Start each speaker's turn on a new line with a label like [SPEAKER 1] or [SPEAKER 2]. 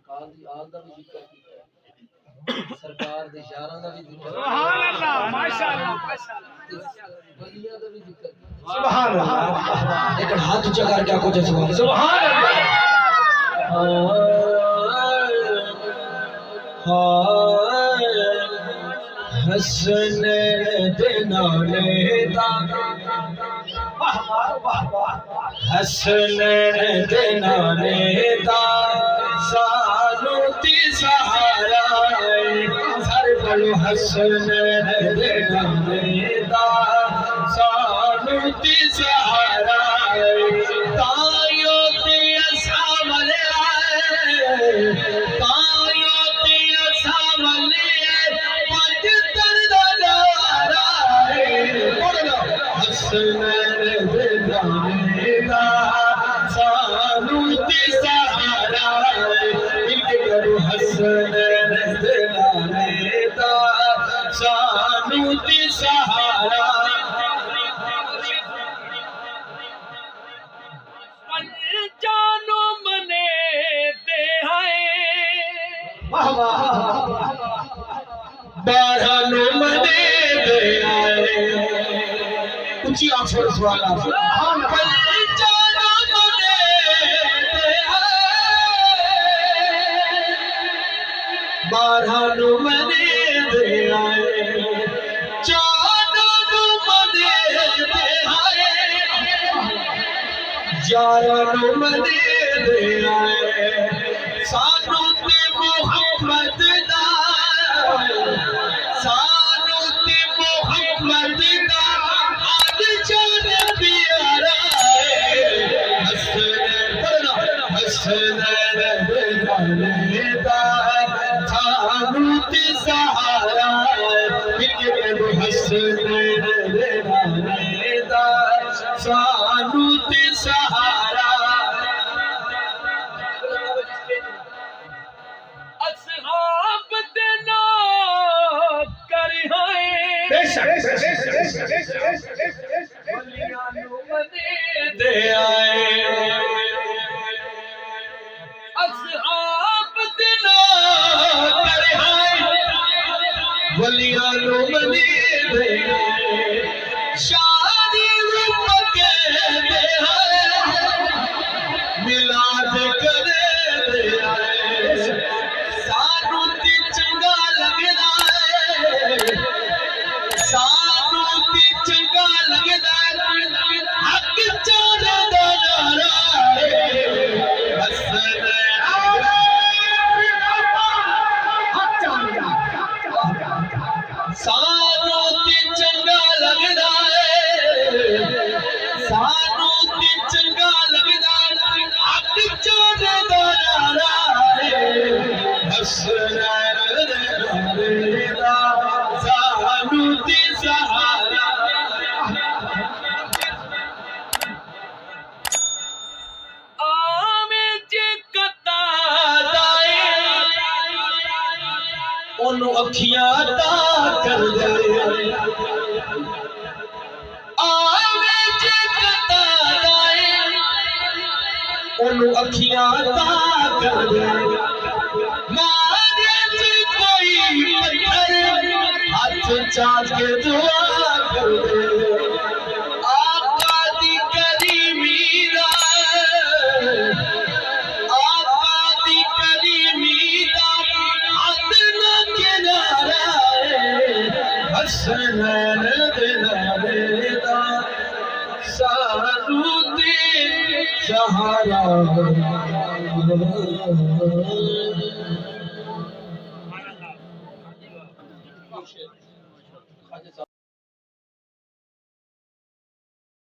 [SPEAKER 1] अकाल दी आल दा भी जिक्र कीता है, सरकार दे यारां दा भी जिक्र,
[SPEAKER 2] सुभान अल्लाह, माशाअल्लाह माशाअल्लाह,
[SPEAKER 1] वलियां दा भी जिक्र कीता।
[SPEAKER 2] सुभान अल्लाह।
[SPEAKER 1] लेकिन हाथ ऊंचा करके आपको सुभान
[SPEAKER 2] सुभान अल्लाह।
[SPEAKER 1] हसन दिनाले दा हसन दिनाले दा सानू ती सहारा सर बलो हसन दिनाले दा सानू ती सहारा तायो ते सामले तायो ते सामले पंज दर्द दारा हसन दिनाले दा सानू ती सहारा इनके करो हसन दिनाले दा सानू ती सहारा
[SPEAKER 2] जानो मने दे आए
[SPEAKER 1] बारहानो मने दे आए ऊंची आंख से सवाल आप जानो मने दे आए बारहानो मने दे आए जानो मने दे आए यारानो मने दे आए सानू ते मोहम्मद दा सानू ते मोहम्मद दा आज जान प्यारा हसन हसन दिनाले दा सानू ते सहारा इनके करो हसन दिनाले दा सानू ते सहारा
[SPEAKER 2] असहाब दे ना कर आए
[SPEAKER 1] बेशक
[SPEAKER 2] वलियानो मने
[SPEAKER 1] दे आए
[SPEAKER 2] असहाब दे ना
[SPEAKER 1] कर आए वलियानो मने दे आए शादी पके दे आए मिलाद करे दे आए सानू ती चंगा लगदा है सानू ती चंगा लगदा है हक चाले दा नारा हसन सानू ती चंगा लगदा है सानू ती चंगा लगदा हक चाले दा नारा हसन दा सानू ती सहारा
[SPEAKER 2] आवे जे कता दाए
[SPEAKER 1] ओनू अखियां ता कर दे आवे जे कता दाए ओनू अखियां ता कर दे मारे जे कोई पत्थर हाथ चाके दुआ कर दे आका दी करीमी दा आका दी करीमी दा हाथ ना किनारा हसन दिनाले दा सानू ते सहारा